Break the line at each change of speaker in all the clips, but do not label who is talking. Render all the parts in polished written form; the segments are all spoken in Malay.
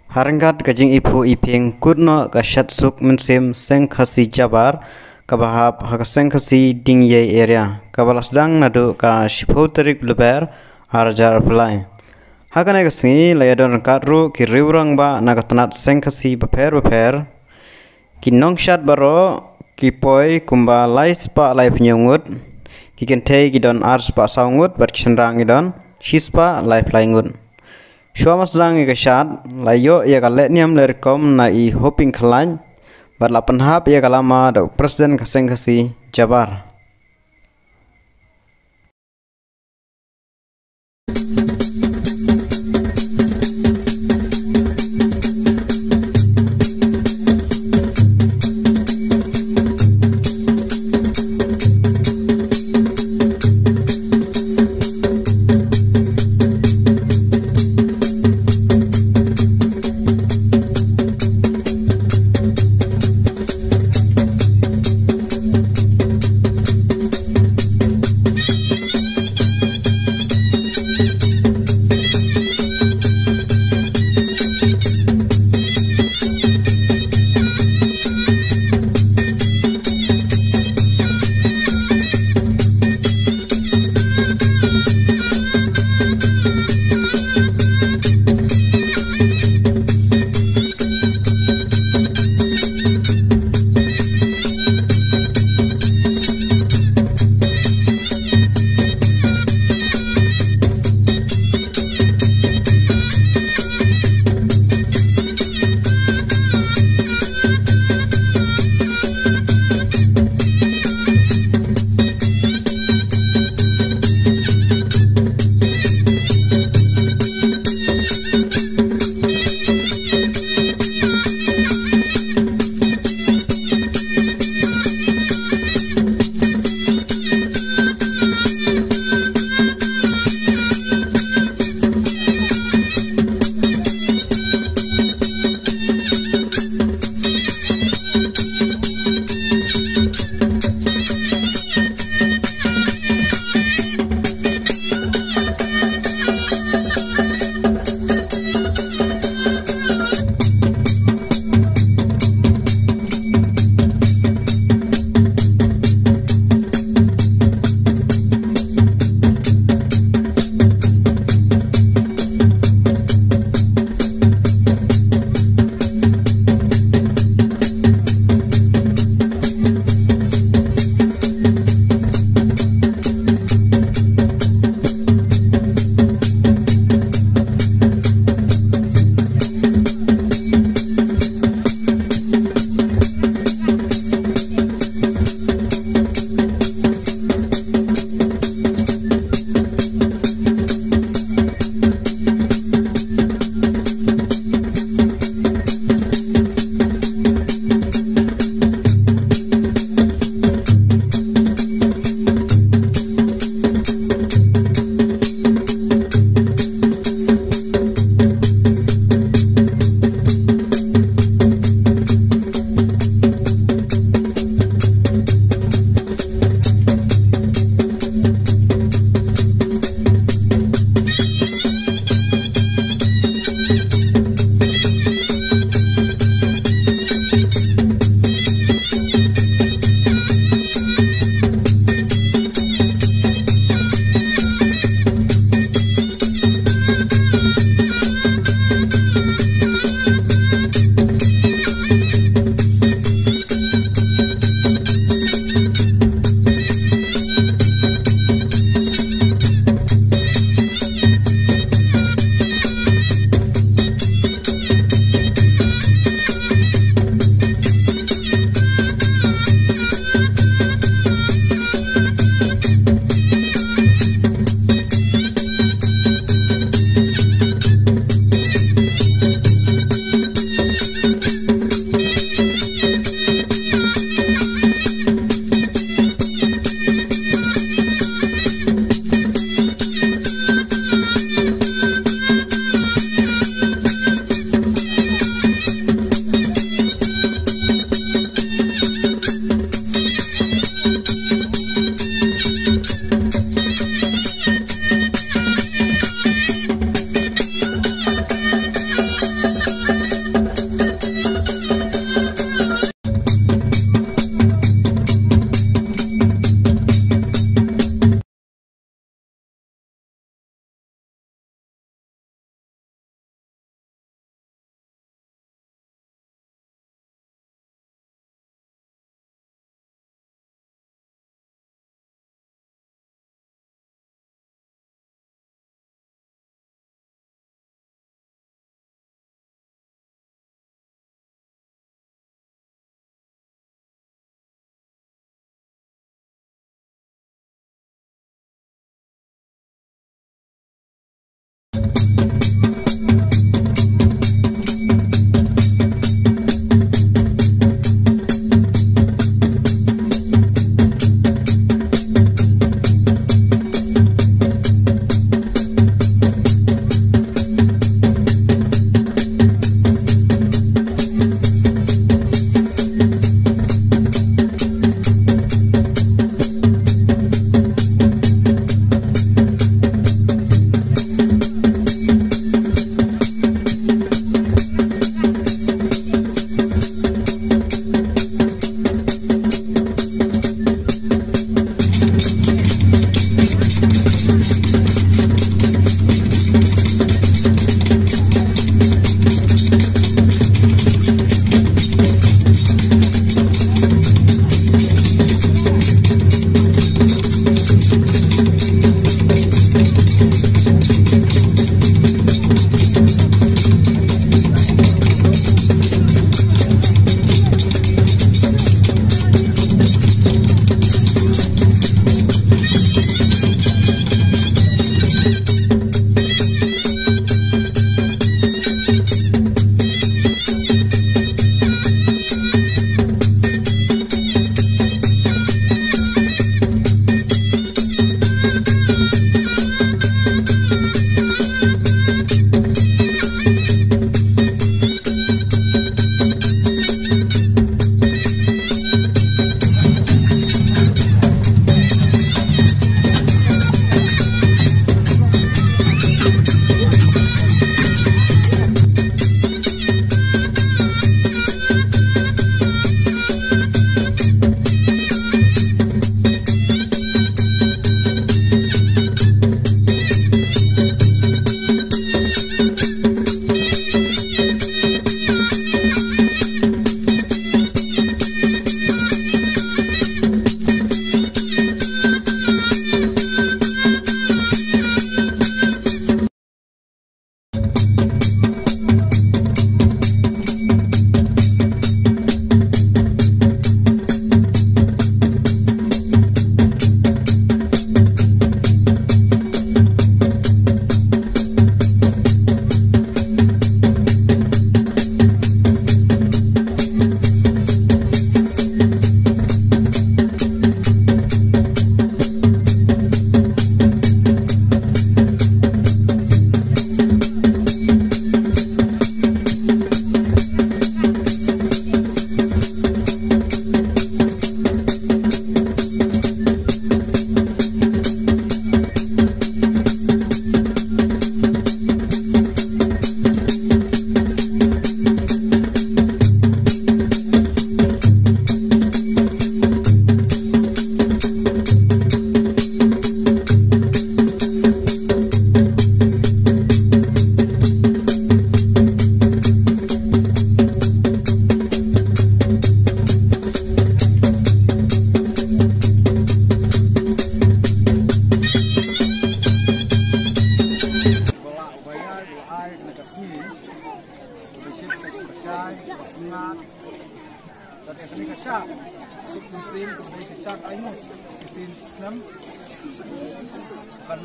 Harengkat kajing ipu iping kudno ka shatsuk mensim sengkhasi Jabar kabahap haka sengkhasi dingyay area kabalas dang nadu ka shiphoterik bluber arjar apply hakane kasi layadon kadru ki riurang ba nagatanat sengkhasi baper ki nongshat baro ki poi kumba lais pa lai pnyungut ki kentei gidon ars pa saungut berchenrang gidon shispa lai flyingut Shuamas zang ika syad, layo ia kalet niam lerkom na I hoping khalany, bat lapan hap ia kalama da presiden kaseng kasi Jabar.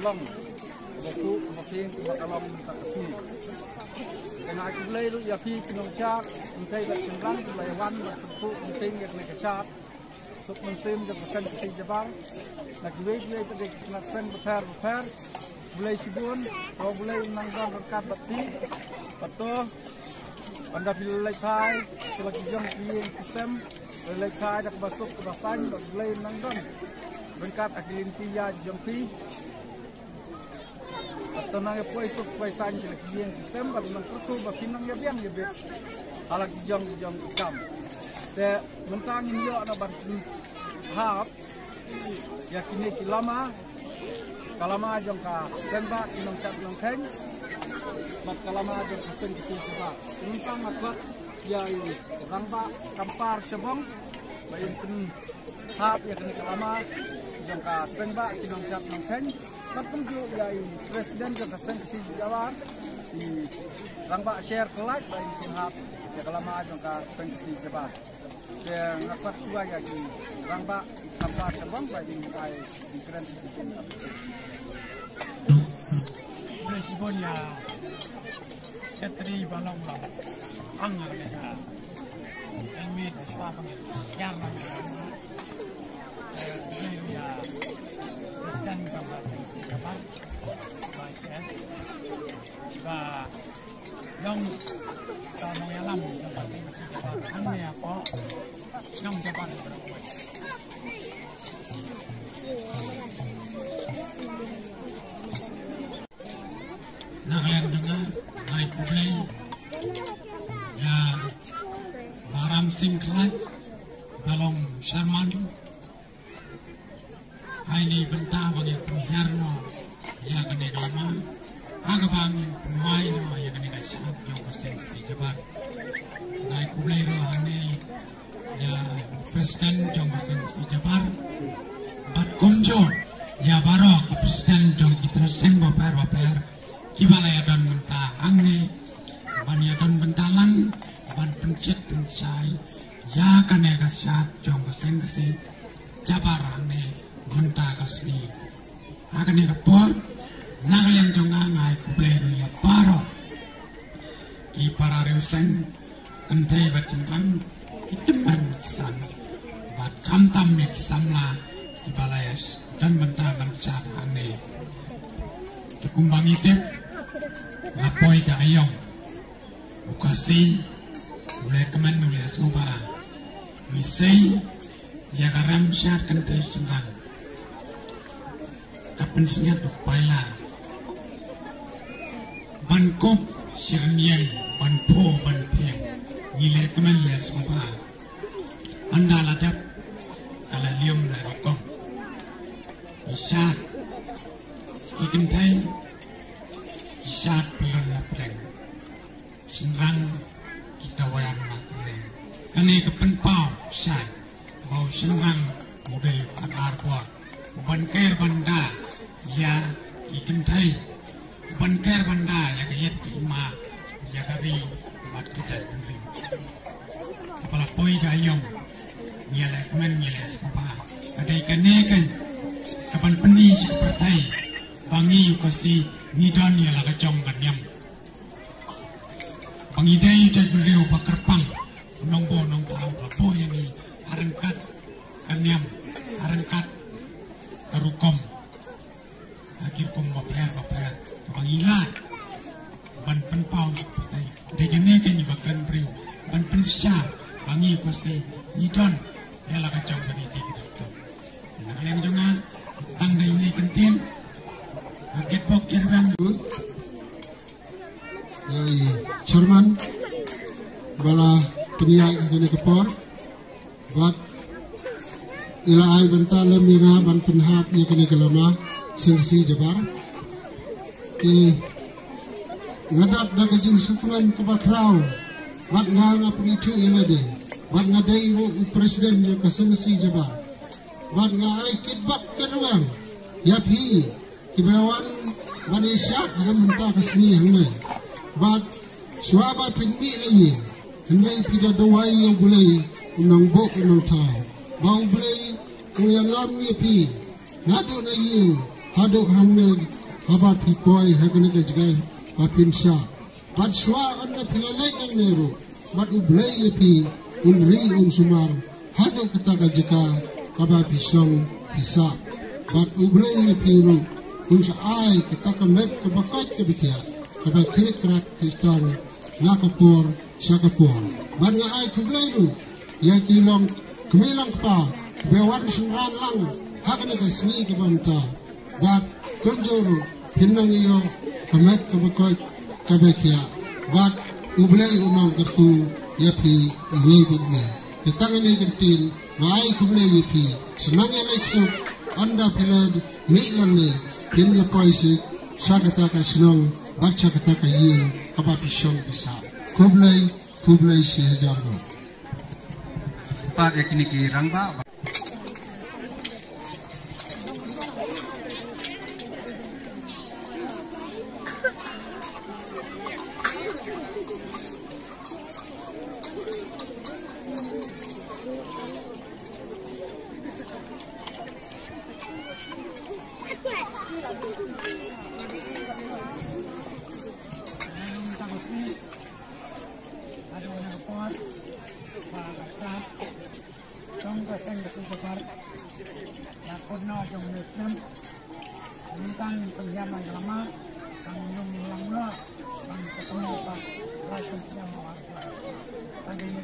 Long buku kemudian kemudian tak kesini. Karena aku beli lu ya pi kinongcak, mungkin tak cengkang lewan buku mungkin yang nak kesat. Sub musim jam pesan kesini jabang. Nak beli dia itu nak sen beper beli sibun, kalau beli nanggang berkat bati, betul. Anda pilih lekai, selagi jam pilih kisem, lekai dak masuk ke basan, beli nanggang berkat akilin tiya jompi. Atau nang pois tu pois anjing lagi yang Desember nang tu bakin nang ya biang ya bet. Alag jong ikam. Te mentang ini yo na bantu hap. Ya kini kilama. Kalama jong ka senba inang sat nang keng. Mat kalama jong sen kiti coba. Mentang makwat ya ini rangba kampar sebong. Bayin kun hap ya kini kalama jong ka senba inang sat nang keng. Maupun juga presiden juga sengsi jawab di rangba share kelak bayi pinhap ya kalau mah juga sengsi jawab yang ngapak suai lagi rangba apa sebang bayi mulai diferensi
Presiden setri balong anggar ya kami suapang yang ya presiden juga và đông cho nó làm cho bạn sinh cho bạn ăn này có nông cho bạn Naglan dengan naik kublai ya baram singklat balong sarman ini bentang bagi penherno ya kene doma agabang mai no ya kene kasap yang pasti jabat naik kublai ro hane ya presiden yang pasti jabat bat komjo ya baro ki presiden jong kita seng baper kibala ya don mentah angne ban ya don bentalang ban pencet pencai ya kene kasap jong pasti jabar hane mentah kasih akan dikepor nagalian jonga ngai kubleru ya paro ki para reusen entai bacengkang iteman kisan bat kamtam ya kisamla ki balayas dan bentakan car ane tukumbang itip ngapoi ka ayong ukasi mulai keman mulai soba misai ya garam syar kentai cengkang kapan sengat upaya bankop sirnian banpo banpeng nilai keman les umpa anda ladap kala liom la rokok isat ikentai isat pelon la pleng senang kita wayan makreng kane kepen pau sai bau senang model akar kuat banker banda ya ikentai banker banda ya kayat ri bat kita ri kepala poi gayong nyala kemen nyala sepa kadai kanekan kapan peni seperti bangi yukasi nidon nyala kacong kanyam bangi dai tak beliau bakerpang nongbo apa yang ni harangkat kanyam harangkat karukom akhir kom baper kebangilan ban penpau seperti degene kan bakan beriu ban pensya bangi kusi nidon yala kacau bagi kita tu nak yang jangan tang dari ini kentin get bok kirban
yai Chairman bala peniyai kene kepor bat ila ai bentala mira ban penhap ye kene kelama sengsi Jabar ke ngadak daga jin sukuran kebakrau bat nganga pengitu ilade bat ngadai wo presiden ye ka sengsi Jabar bat ngai kitbak kenwang yapi kibawan Malaysia akan minta kesini hangai bat suaba pinmi lagi hangai pida dawai yang boleh unang bok unang tau bau boleh yang lam yapi ngadu na yin hadok hangai haba pipoi hakane ke jagai papin sha bat sua anda pilalai nang neru bat ublai yapi unri sumar hadok kata jaka haba pisong pisa bat ublai yapi unsa ai kita kemet kebakat kebikia kaba kekrat kristal nakapor sakapor ban nga ai kublai lu ya kilong kemilang pa bewan sinran lang hakane ka sni ke banta bat konjoro hinang iyo kemet kebakat kebikia bat ublai umang kartu yapi webinme kita ngene gentil ngai kublai yapi senang eleksuk anda pilad milanne Kini poisi sakata ka sinong baca kata ka yin kaba pisong bisa kublai si hajargo
Pat yakini ki rangba
tentang penjaman lama tanggung lama dan ketemu pak rakyat yang warga tadi ini